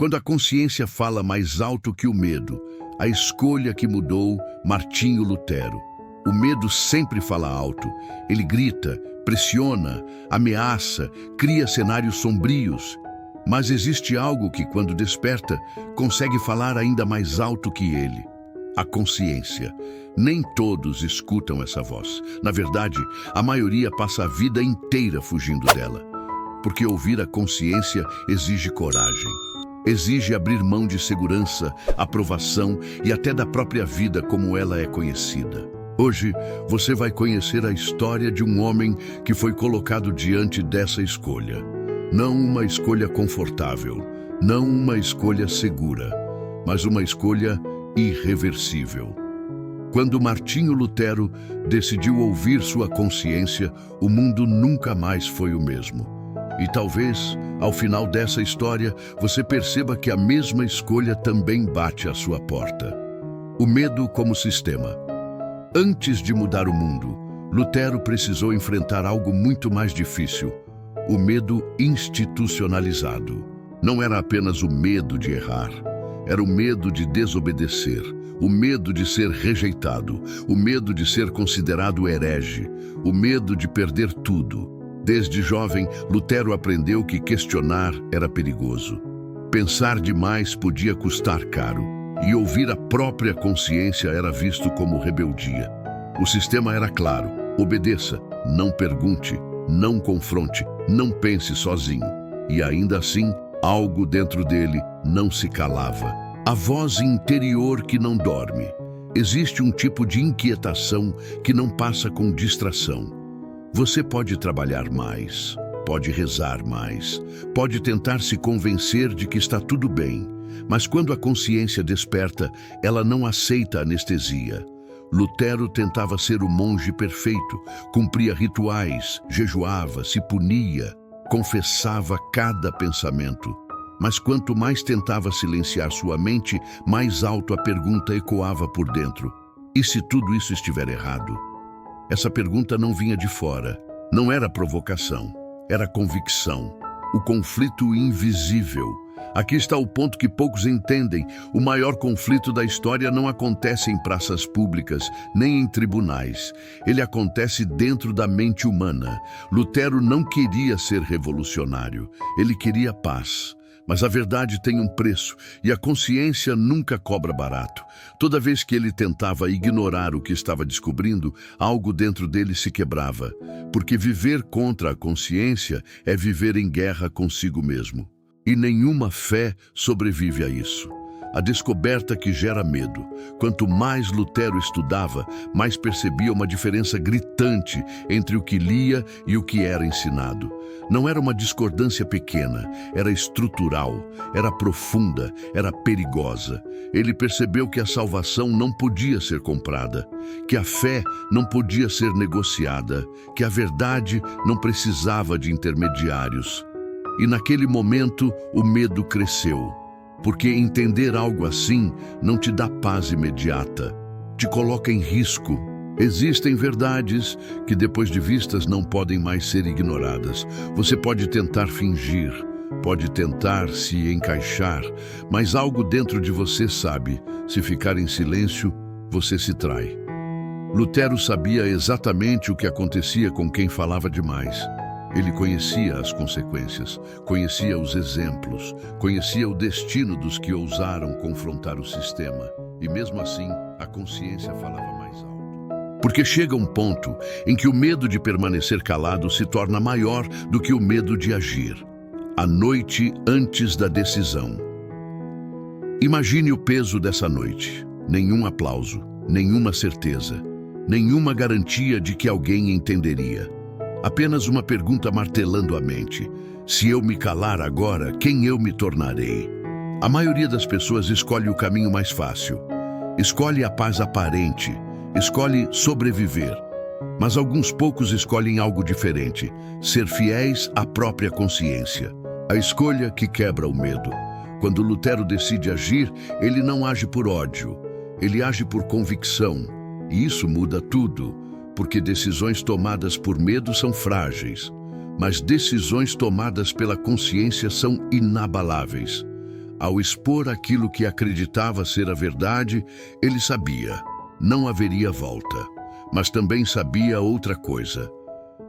Quando a consciência fala mais alto que o medo, a escolha que mudou Martinho Lutero. O medo sempre fala alto. Ele grita, pressiona, ameaça, cria cenários sombrios. Mas existe algo que, quando desperta, consegue falar ainda mais alto que ele. A consciência. Nem todos escutam essa voz. Na verdade, a maioria passa a vida inteira fugindo dela. Porque ouvir a consciência exige coragem. Exige abrir mão de segurança, aprovação e até da própria vida como ela é conhecida. Hoje, você vai conhecer a história de um homem que foi colocado diante dessa escolha. Não uma escolha confortável, não uma escolha segura, mas uma escolha irreversível. Quando Martinho Lutero decidiu ouvir sua consciência, o mundo nunca mais foi o mesmo. E talvez, ao final dessa história, você perceba que a mesma escolha também bate à sua porta. O medo como sistema. Antes de mudar o mundo, Lutero precisou enfrentar algo muito mais difícil: o medo institucionalizado. Não era apenas o medo de errar, era o medo de desobedecer, o medo de ser rejeitado, o medo de ser considerado herege, o medo de perder tudo. Desde jovem, Lutero aprendeu que questionar era perigoso. Pensar demais podia custar caro, e ouvir a própria consciência era visto como rebeldia. O sistema era claro: obedeça, não pergunte, não confronte, não pense sozinho. E ainda assim, algo dentro dele não se calava. A voz interior que não dorme. Existe um tipo de inquietação que não passa com distração. Você pode trabalhar mais, pode rezar mais, pode tentar se convencer de que está tudo bem, mas quando a consciência desperta, ela não aceita anestesia. Lutero tentava ser o monge perfeito, cumpria rituais, jejuava, se punia, confessava cada pensamento. Mas quanto mais tentava silenciar sua mente, mais alto a pergunta ecoava por dentro: e se tudo isso estiver errado? Essa pergunta não vinha de fora, não era provocação, era convicção, o conflito invisível. Aqui está o ponto que poucos entendem: o maior conflito da história não acontece em praças públicas, nem em tribunais. Ele acontece dentro da mente humana. Lutero não queria ser revolucionário, ele queria paz. Mas a verdade tem um preço, e a consciência nunca cobra barato. Toda vez que ele tentava ignorar o que estava descobrindo, algo dentro dele se quebrava. Porque viver contra a consciência é viver em guerra consigo mesmo. E nenhuma fé sobrevive a isso. A descoberta que gera medo. Quanto mais Lutero estudava, mais percebia uma diferença gritante entre o que lia e o que era ensinado. Não era uma discordância pequena, era estrutural, era profunda, era perigosa. Ele percebeu que a salvação não podia ser comprada, que a fé não podia ser negociada, que a verdade não precisava de intermediários. E naquele momento o medo cresceu. Porque entender algo assim não te dá paz imediata, te coloca em risco. Existem verdades que, depois de vistas, não podem mais ser ignoradas. Você pode tentar fingir, pode tentar se encaixar, mas algo dentro de você sabe: se ficar em silêncio, você se trai. Lutero sabia exatamente o que acontecia com quem falava demais. Ele conhecia as consequências, conhecia os exemplos, conhecia o destino dos que ousaram confrontar o sistema. E mesmo assim, a consciência falava mais alto. Porque chega um ponto em que o medo de permanecer calado se torna maior do que o medo de agir. A noite antes da decisão. Imagine o peso dessa noite. Nenhum aplauso, nenhuma certeza, nenhuma garantia de que alguém entenderia. Apenas uma pergunta martelando a mente: se eu me calar agora, quem eu me tornarei? A maioria das pessoas escolhe o caminho mais fácil. Escolhe a paz aparente, escolhe sobreviver. Mas alguns poucos escolhem algo diferente: ser fiéis à própria consciência. A escolha que quebra o medo. Quando Lutero decide agir, ele não age por ódio, ele age por convicção. E isso muda tudo. Porque decisões tomadas por medo são frágeis, mas decisões tomadas pela consciência são inabaláveis. Ao expor aquilo que acreditava ser a verdade, ele sabia, não haveria volta. Mas também sabia outra coisa.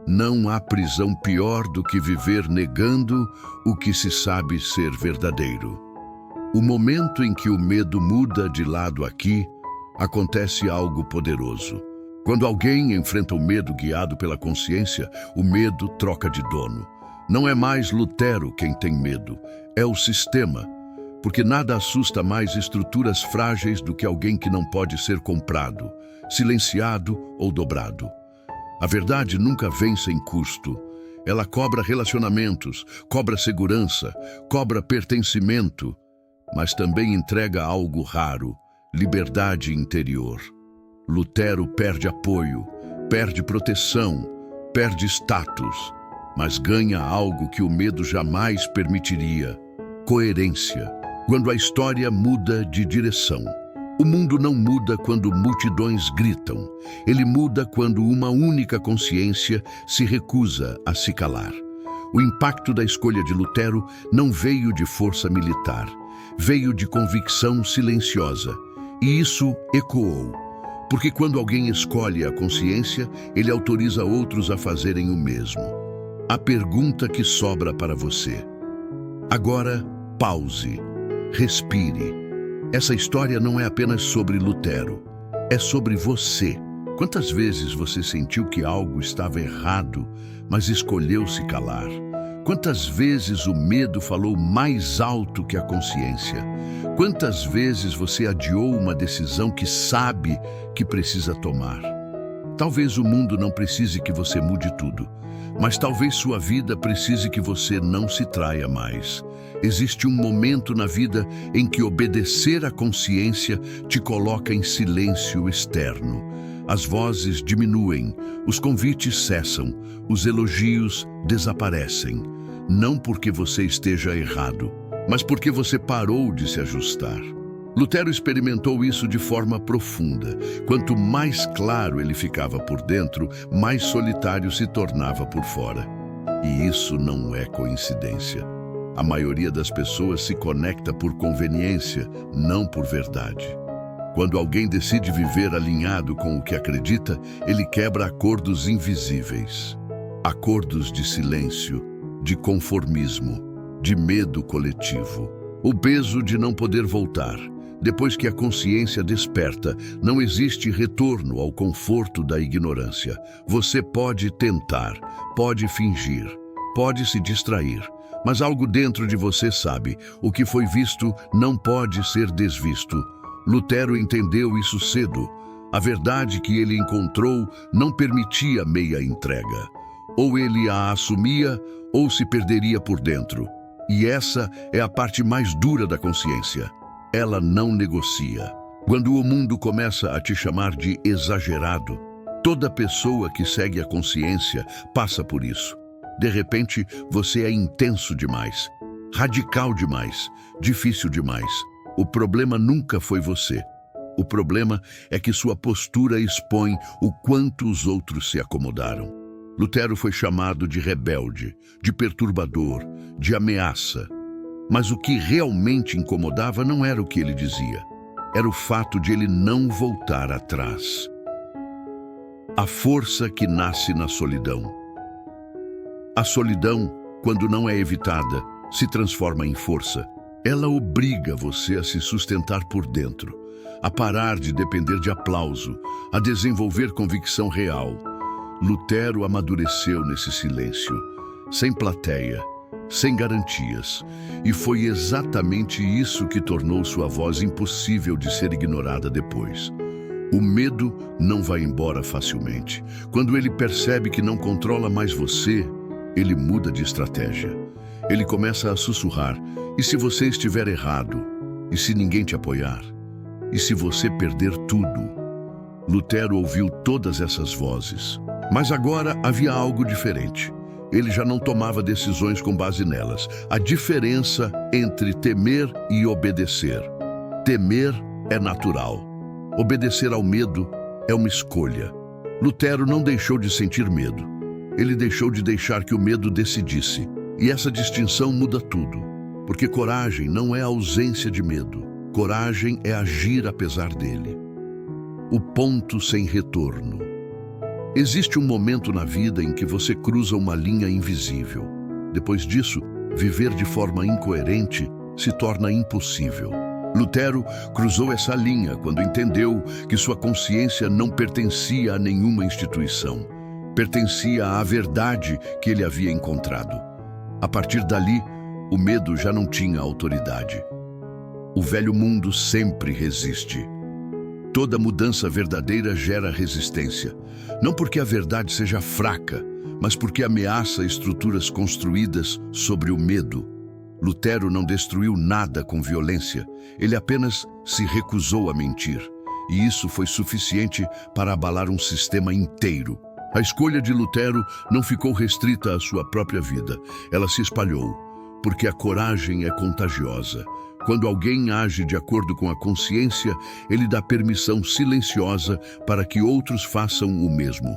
Não há prisão pior do que viver negando o que se sabe ser verdadeiro. O momento em que o medo muda de lado aqui, acontece algo poderoso. Quando alguém enfrenta o medo guiado pela consciência, o medo troca de dono. Não é mais Lutero quem tem medo, é o sistema. Porque nada assusta mais estruturas frágeis do que alguém que não pode ser comprado, silenciado ou dobrado. A verdade nunca vem sem custo. Ela cobra relacionamentos, cobra segurança, cobra pertencimento, mas também entrega algo raro, liberdade interior. Lutero perde apoio, perde proteção, perde status, mas ganha algo que o medo jamais permitiria: coerência. Quando a história muda de direção. O mundo não muda quando multidões gritam. Ele muda quando uma única consciência se recusa a se calar. O impacto da escolha de Lutero não veio de força militar. Veio de convicção silenciosa. E isso ecoou. Porque quando alguém escolhe a consciência, ele autoriza outros a fazerem o mesmo. A pergunta que sobra para você. Agora, pause. Respire. Essa história não é apenas sobre Lutero, é sobre você. Quantas vezes você sentiu que algo estava errado, mas escolheu se calar? Quantas vezes o medo falou mais alto que a consciência? Quantas vezes você adiou uma decisão que sabe que precisa tomar? Talvez o mundo não precise que você mude tudo, mas talvez sua vida precise que você não se traia mais. Existe um momento na vida em que obedecer à consciência te coloca em silêncio externo. As vozes diminuem, os convites cessam, os elogios desaparecem. Não porque você esteja errado, mas porque você parou de se ajustar. Lutero experimentou isso de forma profunda. Quanto mais claro ele ficava por dentro, mais solitário se tornava por fora. E isso não é coincidência. A maioria das pessoas se conecta por conveniência, não por verdade. Quando alguém decide viver alinhado com o que acredita, ele quebra acordos invisíveis. Acordos de silêncio, de conformismo, de medo coletivo. O peso de não poder voltar. Depois que a consciência desperta, não existe retorno ao conforto da ignorância. Você pode tentar, pode fingir, pode se distrair, mas algo dentro de você sabe, o que foi visto não pode ser desvisto. Lutero entendeu isso cedo. A verdade que ele encontrou não permitia meia entrega. Ou ele a assumia, ou se perderia por dentro. E essa é a parte mais dura da consciência. Ela não negocia. Quando o mundo começa a te chamar de exagerado, toda pessoa que segue a consciência passa por isso. De repente, você é intenso demais, radical demais, difícil demais. O problema nunca foi você. O problema é que sua postura expõe o quanto os outros se acomodaram. Lutero foi chamado de rebelde, de perturbador, de ameaça. Mas o que realmente incomodava não era o que ele dizia. Era o fato de ele não voltar atrás. A força que nasce na solidão. A solidão, quando não é evitada, se transforma em força. Ela obriga você a se sustentar por dentro, a parar de depender de aplauso, a desenvolver convicção real. Lutero amadureceu nesse silêncio, sem plateia, sem garantias, e foi exatamente isso que tornou sua voz impossível de ser ignorada depois. O medo não vai embora facilmente. Quando ele percebe que não controla mais você, ele muda de estratégia. Ele começa a sussurrar: e se você estiver errado? E se ninguém te apoiar? E se você perder tudo? Lutero ouviu todas essas vozes. Mas agora havia algo diferente. Ele já não tomava decisões com base nelas. A diferença entre temer e obedecer. Temer é natural. Obedecer ao medo é uma escolha. Lutero não deixou de sentir medo. Ele deixou de deixar que o medo decidisse. E essa distinção muda tudo. Porque coragem não é ausência de medo. Coragem é agir apesar dele. O ponto sem retorno. Existe um momento na vida em que você cruza uma linha invisível. Depois disso, viver de forma incoerente se torna impossível. Lutero cruzou essa linha quando entendeu que sua consciência não pertencia a nenhuma instituição. Pertencia à verdade que ele havia encontrado. A partir dali, o medo já não tinha autoridade. O velho mundo sempre resiste. Toda mudança verdadeira gera resistência. Não porque a verdade seja fraca, mas porque ameaça estruturas construídas sobre o medo. Lutero não destruiu nada com violência, ele apenas se recusou a mentir. E isso foi suficiente para abalar um sistema inteiro. A escolha de Lutero não ficou restrita à sua própria vida, ela se espalhou, porque a coragem é contagiosa. Quando alguém age de acordo com a consciência, ele dá permissão silenciosa para que outros façam o mesmo.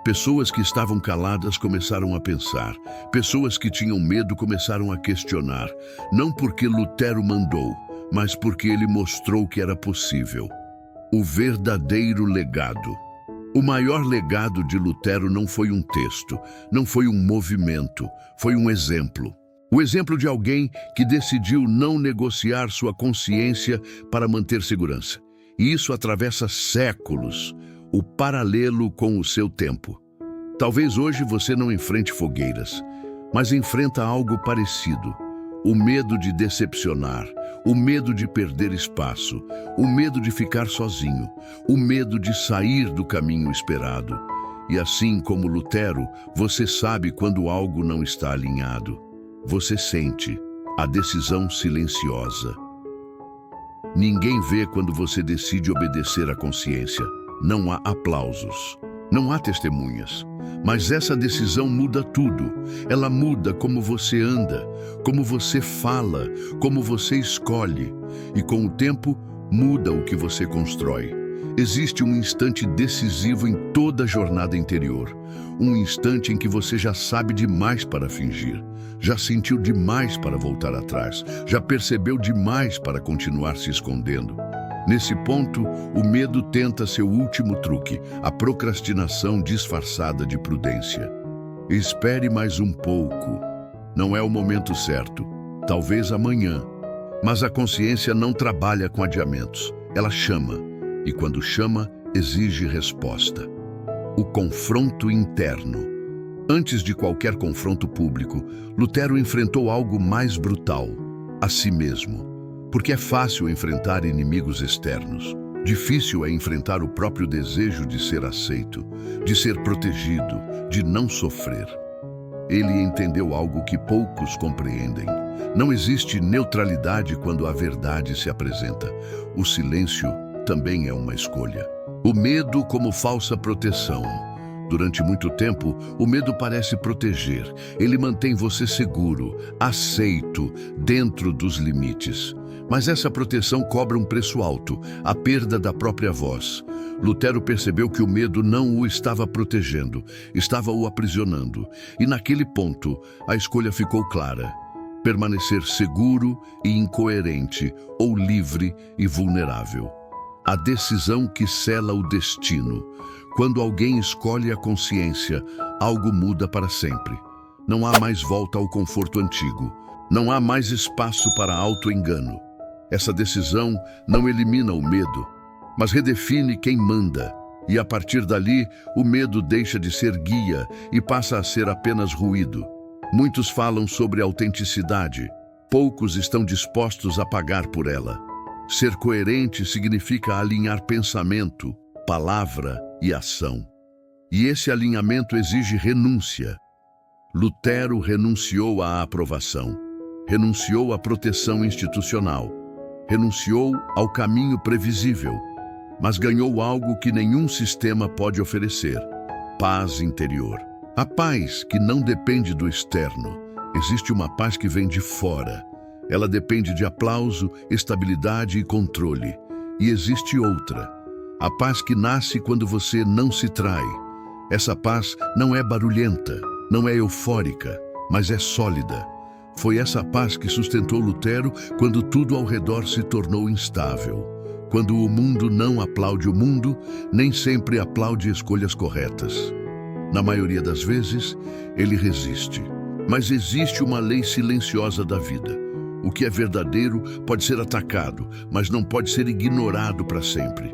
Pessoas que estavam caladas começaram a pensar. Pessoas que tinham medo começaram a questionar. Não porque Lutero mandou, mas porque ele mostrou que era possível. O verdadeiro legado. O maior legado de Lutero não foi um texto, não foi um movimento, foi um exemplo. O exemplo de alguém que decidiu não negociar sua consciência para manter segurança. E isso atravessa séculos, o paralelo com o seu tempo. Talvez hoje você não enfrente fogueiras, mas enfrenta algo parecido. O medo de decepcionar, o medo de perder espaço, o medo de ficar sozinho, o medo de sair do caminho esperado. E assim como Lutero, você sabe quando algo não está alinhado. Você sente a decisão silenciosa. Ninguém vê quando você decide obedecer à consciência. Não há aplausos, não há testemunhas. Mas essa decisão muda tudo. Ela muda como você anda, como você fala, como você escolhe. E com o tempo, muda o que você constrói. Existe um instante decisivo em toda a jornada interior. Um instante em que você já sabe demais para fingir. Já sentiu demais para voltar atrás. Já percebeu demais para continuar se escondendo. Nesse ponto, o medo tenta seu último truque, a procrastinação disfarçada de prudência. Espere mais um pouco. Não é o momento certo. Talvez amanhã. Mas a consciência não trabalha com adiamentos. Ela chama. E quando chama, exige resposta. O confronto interno. Antes de qualquer confronto público, Lutero enfrentou algo mais brutal, a si mesmo. Porque é fácil enfrentar inimigos externos. Difícil é enfrentar o próprio desejo de ser aceito, de ser protegido, de não sofrer. Ele entendeu algo que poucos compreendem. Não existe neutralidade quando a verdade se apresenta. O silêncio também é uma escolha. O medo como falsa proteção. Durante muito tempo, o medo parece proteger. Ele mantém você seguro, aceito, dentro dos limites. Mas essa proteção cobra um preço alto, a perda da própria voz. Lutero percebeu que o medo não o estava protegendo, estava o aprisionando. E naquele ponto, a escolha ficou clara. Permanecer seguro e incoerente, ou livre e vulnerável. A decisão que sela o destino. Quando alguém escolhe a consciência, algo muda para sempre. Não há mais volta ao conforto antigo. Não há mais espaço para auto-engano. Essa decisão não elimina o medo, mas redefine quem manda. E a partir dali, o medo deixa de ser guia e passa a ser apenas ruído. Muitos falam sobre autenticidade. Poucos estão dispostos a pagar por ela. Ser coerente significa alinhar pensamento, palavra e ação. E esse alinhamento exige renúncia. Lutero renunciou à aprovação, renunciou à proteção institucional, renunciou ao caminho previsível, mas ganhou algo que nenhum sistema pode oferecer: paz interior. A paz que não depende do externo. Existe uma paz que vem de fora. Ela depende de aplauso, estabilidade e controle. E existe outra. A paz que nasce quando você não se trai. Essa paz não é barulhenta, não é eufórica, mas é sólida. Foi essa paz que sustentou Lutero quando tudo ao redor se tornou instável. Quando o mundo não aplaude o mundo, nem sempre aplaude escolhas corretas. Na maioria das vezes, ele resiste. Mas existe uma lei silenciosa da vida. O que é verdadeiro pode ser atacado, mas não pode ser ignorado para sempre.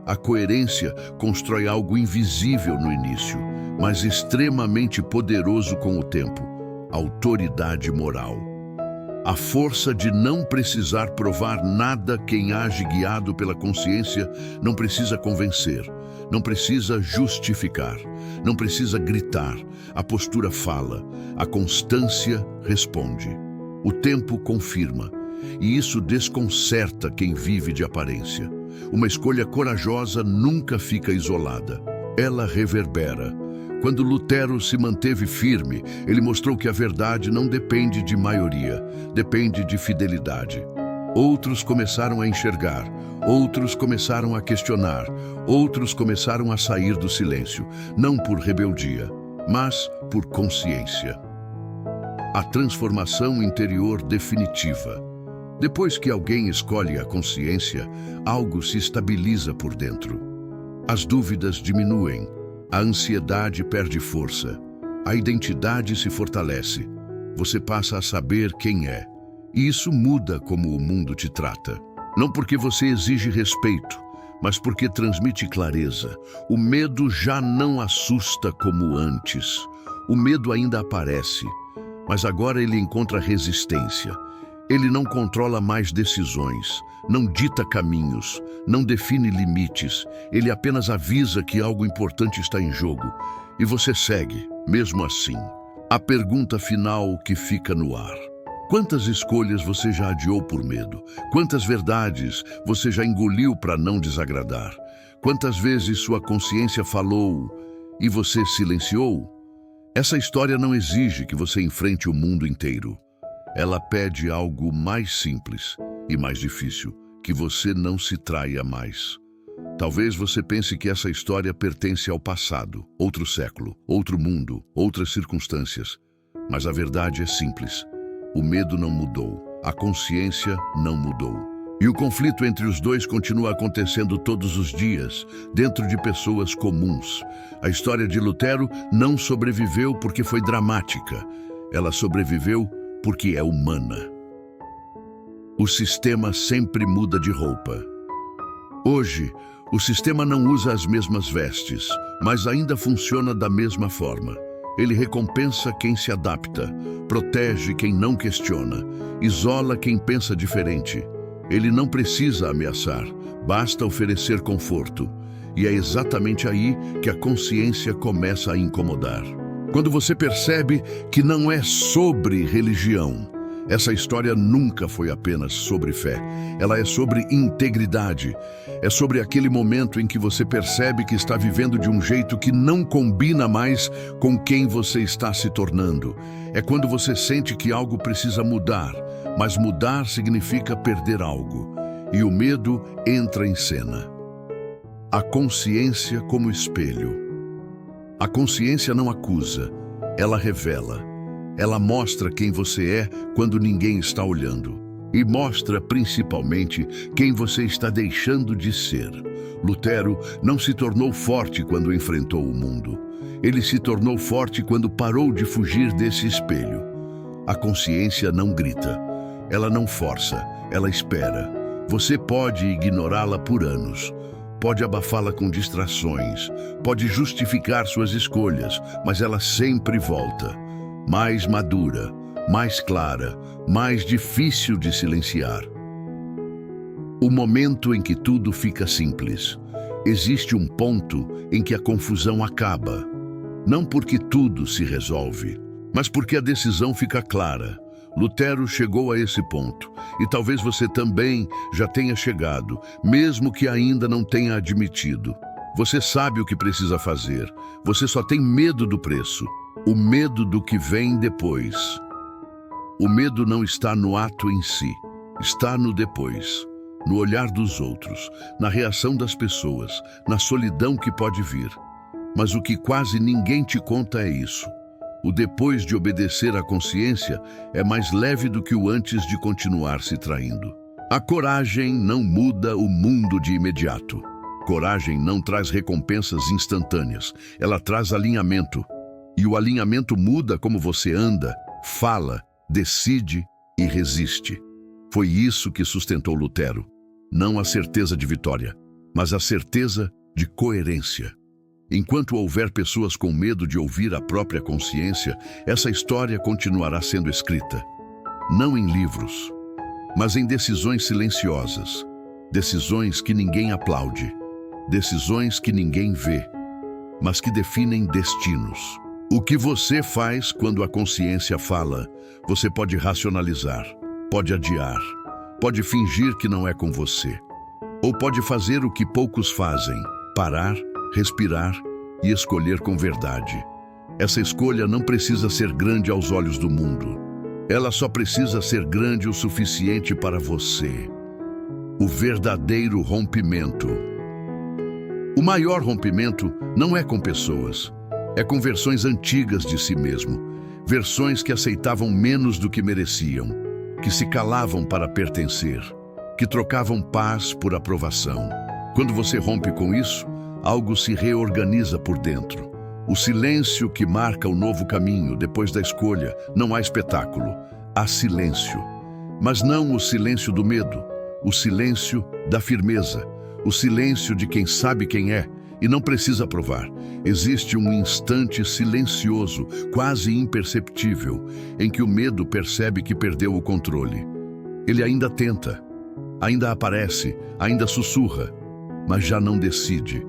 A coerência constrói algo invisível no início, mas extremamente poderoso com o tempo: autoridade moral. A força de não precisar provar nada. Quem age guiado pela consciência não precisa convencer, não precisa justificar, não precisa gritar. A postura fala, a constância responde. O tempo confirma, e isso desconcerta quem vive de aparência. Uma escolha corajosa nunca fica isolada, ela reverbera. Quando Lutero se manteve firme, ele mostrou que a verdade não depende de maioria, depende de fidelidade. Outros começaram a enxergar, outros começaram a questionar, outros começaram a sair do silêncio, não por rebeldia, mas por consciência. A transformação interior definitiva. Depois que alguém escolhe a consciência, algo se estabiliza por dentro. As dúvidas diminuem. A ansiedade perde força, a identidade se fortalece, você passa a saber quem é. E isso muda como o mundo te trata. Não porque você exige respeito, mas porque transmite clareza. O medo já não assusta como antes. O medo ainda aparece, mas agora ele encontra resistência. Ele não controla mais decisões, não dita caminhos, não define limites. Ele apenas avisa que algo importante está em jogo. E você segue, mesmo assim. A pergunta final que fica no ar: quantas escolhas você já adiou por medo? Quantas verdades você já engoliu para não desagradar? Quantas vezes sua consciência falou e você silenciou? Essa história não exige que você enfrente o mundo inteiro. Ela pede algo mais simples e mais difícil: que você não se traia mais. Talvez você pense que essa história pertence ao passado, outro século, outro mundo, outras circunstâncias. Mas a verdade é simples: o medo não mudou, a consciência não mudou. E o conflito entre os dois continua acontecendo todos os dias, dentro de pessoas comuns. A história de Lutero não sobreviveu porque foi dramática. Ela sobreviveu porque é humana. O sistema sempre muda de roupa. Hoje, o sistema não usa as mesmas vestes, mas ainda funciona da mesma forma. Ele recompensa quem se adapta, protege quem não questiona, isola quem pensa diferente. Ele não precisa ameaçar, basta oferecer conforto. E é exatamente aí que a consciência começa a incomodar. Quando você percebe que não é sobre religião. Essa história nunca foi apenas sobre fé. Ela é sobre integridade. É sobre aquele momento em que você percebe que está vivendo de um jeito que não combina mais com quem você está se tornando. É quando você sente que algo precisa mudar, mas mudar significa perder algo. E o medo entra em cena. A consciência como espelho. A consciência não acusa, ela revela. Ela mostra quem você é quando ninguém está olhando. E mostra principalmente quem você está deixando de ser. Lutero não se tornou forte quando enfrentou o mundo. Ele se tornou forte quando parou de fugir desse espelho. A consciência não grita, ela não força, ela espera. Você pode ignorá-la por anos. Pode abafá-la com distrações, pode justificar suas escolhas, mas ela sempre volta. Mais madura, mais clara, mais difícil de silenciar. O momento em que tudo fica simples. Existe um ponto em que a confusão acaba. Não porque tudo se resolve, mas porque a decisão fica clara. Lutero chegou a esse ponto, e talvez você também já tenha chegado, mesmo que ainda não tenha admitido. Você sabe o que precisa fazer, você só tem medo do preço, o medo do que vem depois. O medo não está no ato em si, está no depois, no olhar dos outros, na reação das pessoas, na solidão que pode vir. Mas o que quase ninguém te conta é isso. O depois de obedecer à consciência é mais leve do que o antes de continuar se traindo. A coragem não muda o mundo de imediato. Coragem não traz recompensas instantâneas, ela traz alinhamento. E o alinhamento muda como você anda, fala, decide e resiste. Foi isso que sustentou Lutero. Não a certeza de vitória, mas a certeza de coerência. Enquanto houver pessoas com medo de ouvir a própria consciência, essa história continuará sendo escrita. Não em livros, mas em decisões silenciosas. Decisões que ninguém aplaude. Decisões que ninguém vê, mas que definem destinos. O que você faz quando a consciência fala, você pode racionalizar, pode adiar, pode fingir que não é com você. Ou pode fazer o que poucos fazem, parar, respirar e escolher com verdade. Essa escolha não precisa ser grande aos olhos do mundo. Ela só precisa ser grande o suficiente para você. O verdadeiro rompimento. O maior rompimento não é com pessoas, é com versões antigas de si mesmo, versões que aceitavam menos do que mereciam, que se calavam para pertencer, que trocavam paz por aprovação. Quando você rompe com isso, algo se reorganiza por dentro. O silêncio que marca o novo caminho depois da escolha. Não há espetáculo, há silêncio. Mas não o silêncio do medo, o silêncio da firmeza, o silêncio de quem sabe quem é e não precisa provar. Existe um instante silencioso, quase imperceptível, em que o medo percebe que perdeu o controle. Ele ainda tenta, ainda aparece, ainda sussurra, mas já não decide.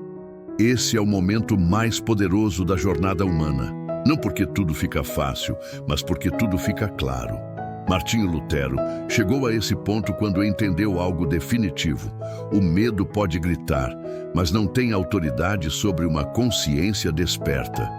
Esse é o momento mais poderoso da jornada humana. Não porque tudo fica fácil, mas porque tudo fica claro. Martinho Lutero chegou a esse ponto quando entendeu algo definitivo. O medo pode gritar, mas não tem autoridade sobre uma consciência desperta.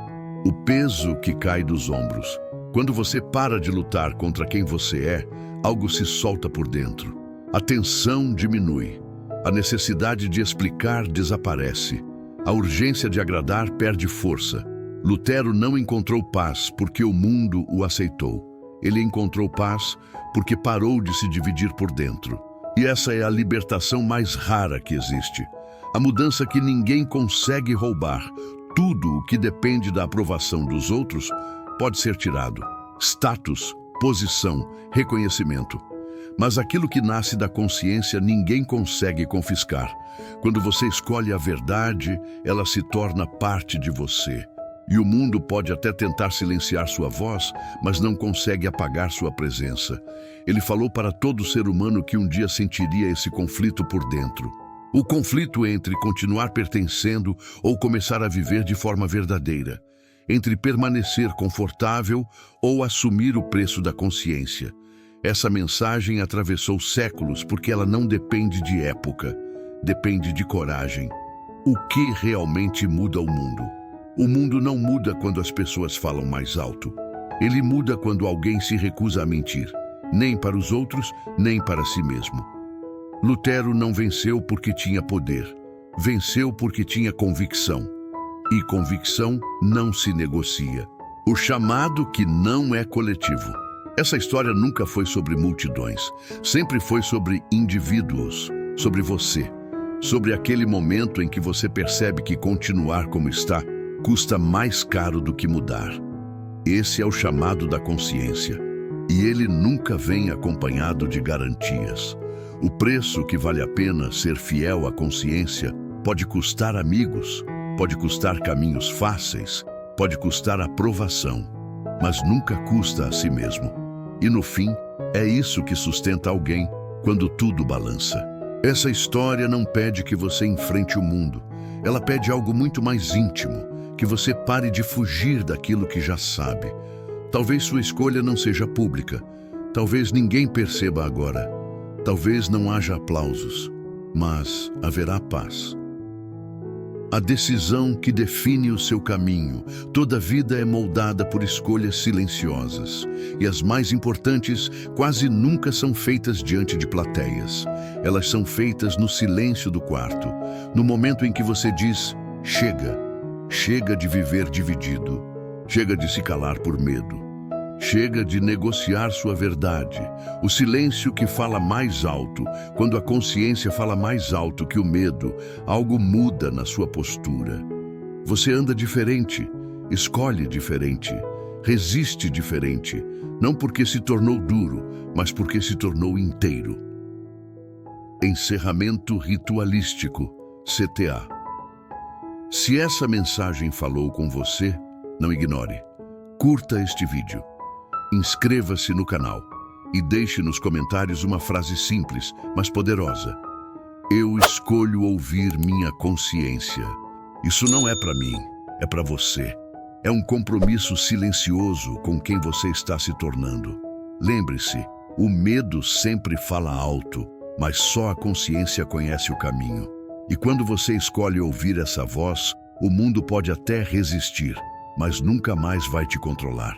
O peso que cai dos ombros. Quando você para de lutar contra quem você é, algo se solta por dentro. A tensão diminui. A necessidade de explicar desaparece. A urgência de agradar perde força. Lutero não encontrou paz porque o mundo o aceitou. Ele encontrou paz porque parou de se dividir por dentro. E essa é a libertação mais rara que existe. A mudança que ninguém consegue roubar. Tudo o que depende da aprovação dos outros pode ser tirado. Status, posição, reconhecimento. Mas aquilo que nasce da consciência ninguém consegue confiscar. Quando você escolhe a verdade, ela se torna parte de você. E o mundo pode até tentar silenciar sua voz, mas não consegue apagar sua presença. Ele falou para todo ser humano que um dia sentiria esse conflito por dentro. O conflito entre continuar pertencendo ou começar a viver de forma verdadeira. Entre permanecer confortável ou assumir o preço da consciência. Essa mensagem atravessou séculos porque ela não depende de época, depende de coragem. O que realmente muda o mundo? O mundo não muda quando as pessoas falam mais alto. Ele muda quando alguém se recusa a mentir, nem para os outros, nem para si mesmo. Lutero não venceu porque tinha poder, venceu porque tinha convicção. E convicção não se negocia. O chamado que não é coletivo. Essa história nunca foi sobre multidões, sempre foi sobre indivíduos, sobre você, sobre aquele momento em que você percebe que continuar como está custa mais caro do que mudar. Esse é o chamado da consciência, e ele nunca vem acompanhado de garantias. O preço que vale a pena ser fiel à consciência pode custar amigos, pode custar caminhos fáceis, pode custar aprovação, mas nunca custa a si mesmo. E no fim, é isso que sustenta alguém quando tudo balança. Essa história não pede que você enfrente o mundo. Ela pede algo muito mais íntimo, que você pare de fugir daquilo que já sabe. Talvez sua escolha não seja pública. Talvez ninguém perceba agora. Talvez não haja aplausos, mas haverá paz. A decisão que define o seu caminho. Toda vida é moldada por escolhas silenciosas. E as mais importantes quase nunca são feitas diante de plateias. Elas são feitas no silêncio do quarto. No momento em que você diz, chega. Chega de viver dividido. Chega de se calar por medo. Chega de negociar sua verdade. O silêncio que fala mais alto, quando a consciência fala mais alto que o medo, algo muda na sua postura. Você anda diferente, escolhe diferente, resiste diferente, não porque se tornou duro, mas porque se tornou inteiro. Encerramento ritualístico, CTA. Se essa mensagem falou com você, não ignore. Curta este vídeo. Inscreva-se no canal e deixe nos comentários uma frase simples, mas poderosa. Eu escolho ouvir minha consciência. Isso não é para mim, é para você. É um compromisso silencioso com quem você está se tornando. Lembre-se, o medo sempre fala alto, mas só a consciência conhece o caminho. E quando você escolhe ouvir essa voz, o mundo pode até resistir, mas nunca mais vai te controlar.